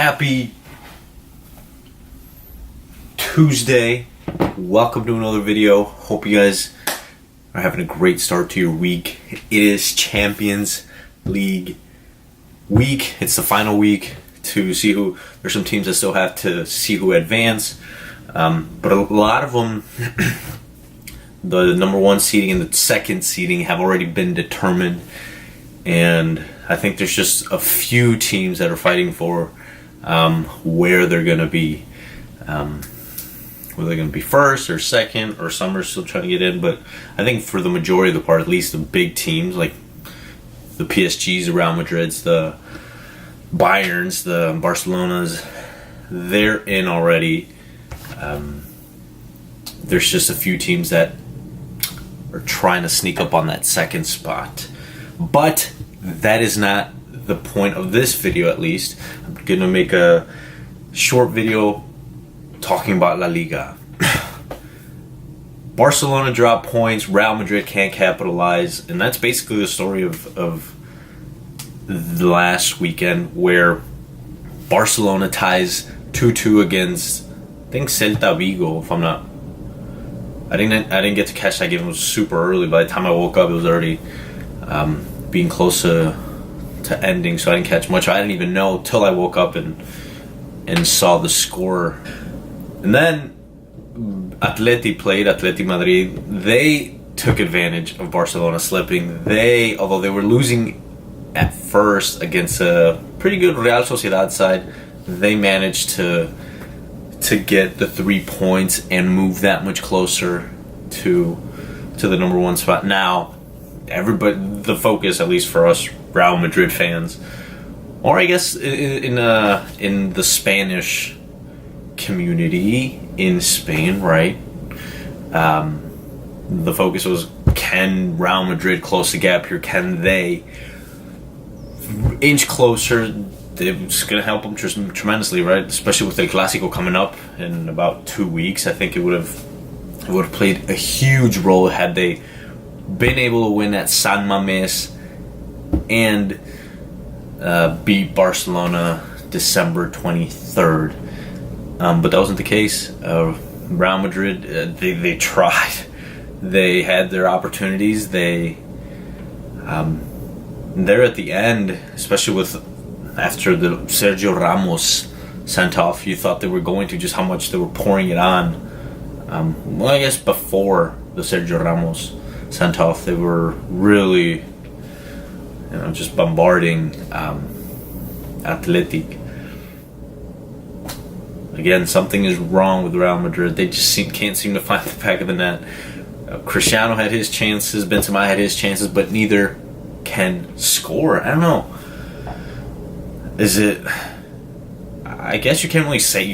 Happy Tuesday. Welcome to another video. Hope you guys are having a great start to your week. It is Champions League week. It's the final week to see who. There's some teams that still have to see who advance. But a lot of them, the number one seeding and the second seeding have already been determined. And I think there's just a few teams that are fighting for where they're going to be. Whether they're going to be first or second, or some are still trying to get in. But I think for the majority of the part, at least the big teams like the PSGs, the Real Madrids, the Bayerns, the Barcelonas, they're in already. There's just a few teams that are trying to sneak up on that second spot. But that is not the point of this video, at least. I'm going to make a short video talking about La Liga. Barcelona dropped points, Real Madrid can't capitalize, and that's basically the story of the last weekend, where Barcelona ties 2-2 against, I think, Celta Vigo, if I'm not... I didn't get to catch that game. It was super early. By the time I woke up, it was already being close to ending, so I didn't catch much. I didn't even know till I woke up and saw the score. And then Atleti Madrid. They took advantage of Barcelona slipping. Although they were losing at first against a pretty good Real Sociedad side, they managed to get the 3 points and move that much closer to the number one spot. Now, the focus, at least for us Real Madrid fans, or I guess in the Spanish community in Spain, right? The focus was, can Real Madrid close the gap here? Can they inch closer? It's going to help them tremendously, right? Especially with the Clásico coming up in about 2 weeks. I think it would have played a huge role had they been able to win at San Mames and beat Barcelona December 23rd. But that wasn't the case. Real Madrid, they tried. They had their opportunities. They're at the end, especially after the Sergio Ramos sent off. You thought they were going to, just how much they were pouring it on. Well, I guess before the Sergio Ramos sent off, they were really, just bombarding Athletic. Again, something is wrong with Real Madrid. They just can't seem to find the back of the net. Cristiano had his chances, Benzema had his chances, but neither can score. I don't know. Is it? I guess you can't really say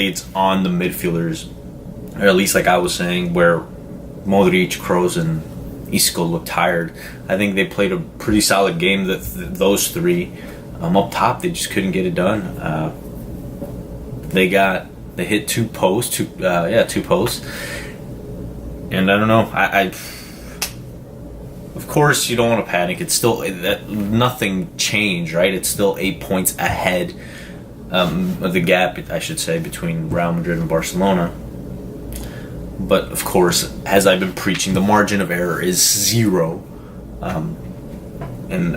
it's on the midfielders, or at least like I was saying, where Modric, Kroos, and Isco looked tired. I think they played a pretty solid game. Those three up top, they just couldn't get it done. They hit two posts, and I don't know. Of course, you don't want to panic. It's still nothing changed, right? It's still 8 points ahead of the gap, I should say, between Real Madrid and Barcelona. But of course, as I've been preaching, the margin of error is 0. And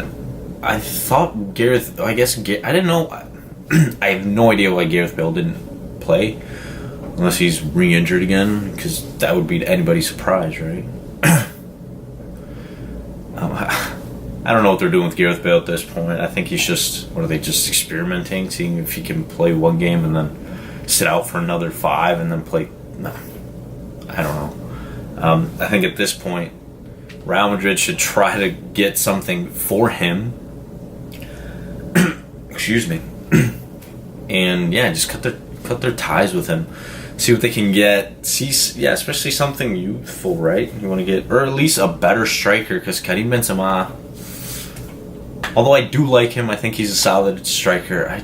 I thought I didn't know. I have no idea why Gareth Bale didn't play, unless he's re-injured again, because that would be anybody's surprise, right? I don't know what they're doing with Gareth Bale at this point. I think he's just experimenting, seeing if he can play one game and then sit out for another 5 and then play. No, I don't know. I think at this point, Real Madrid should try to get something for him. Excuse me. And yeah, just cut their ties with him. See what they can get. Especially something youthful, right? You want to get, or at least a better striker, because Karim Benzema, although I do like him, I think he's a solid striker.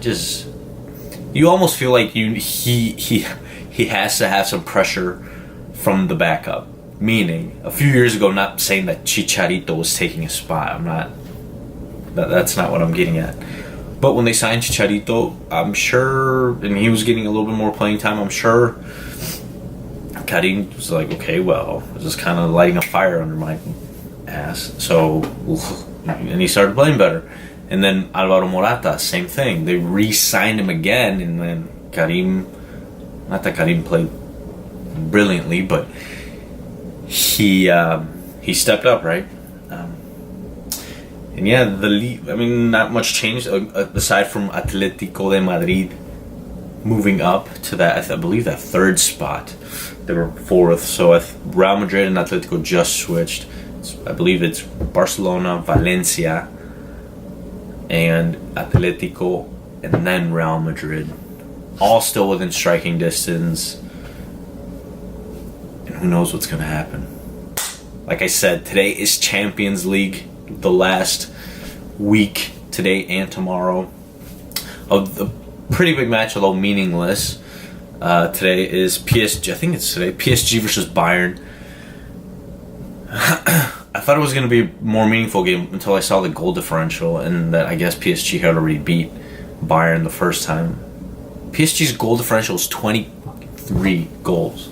You almost feel like he has to have some pressure from the backup. Meaning, a few years ago, not saying that Chicharito was taking his spot. That's not what I'm getting at. But when they signed Chicharito, I'm sure, and he was getting a little bit more playing time, I'm sure Karim was like, okay, well, this is kind of lighting a fire under my ass. So, and he started playing better. And then Alvaro Morata, same thing. They re-signed him again, and then Karim, not that Karim played brilliantly, but he stepped up, right? And yeah, the league, I mean, not much changed aside from Atletico de Madrid moving up to that, I believe, that third spot. They were fourth, so Real Madrid and Atletico just switched. I believe it's Barcelona, Valencia, and Atletico, and then Real Madrid. All still within striking distance. And who knows what's going to happen. Like I said, today is Champions League, the last week, today and tomorrow, of the pretty big match, although meaningless. Today is PSG. I think it's today. PSG versus Bayern. I thought it was going to be a more meaningful game until I saw the goal differential, and that I guess PSG had already beat Bayern the first time. PSG's goal differential is 23 goals.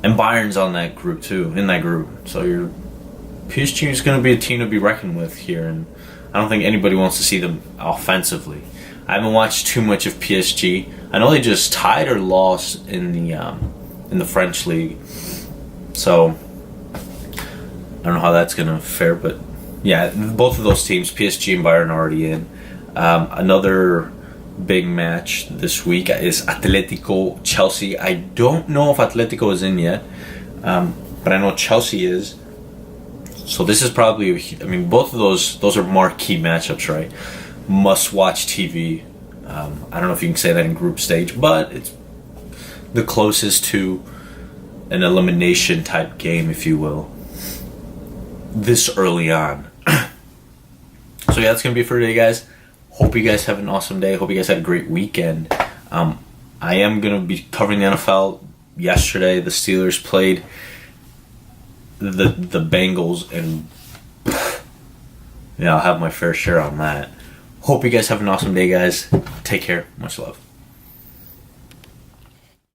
And Bayern's on that group too, in that group. So PSG is going to be a team to be reckoned with here, and I don't think anybody wants to see them offensively. I haven't watched too much of PSG. I know they just tied or lost in the French league, so I don't know how that's going to fare. But yeah, both of those teams, PSG and Bayern, are already in. Another big match this week is Atletico Chelsea. I don't know if Atletico is in yet, but I know Chelsea is. So this is probably, I mean, both of those are marquee matchups, right? Must-watch TV. I don't know if you can say that in group stage, but it's the closest to an elimination type game, if you will, this early on. So yeah, that's going to be it for today, guys. Hope you guys have an awesome day. Hope you guys had a great weekend. I am going to be covering the NFL. Yesterday, the Steelers played the Bengals, and yeah, I'll have my fair share on that. Hope you guys have an awesome day, guys. Take care. Much love.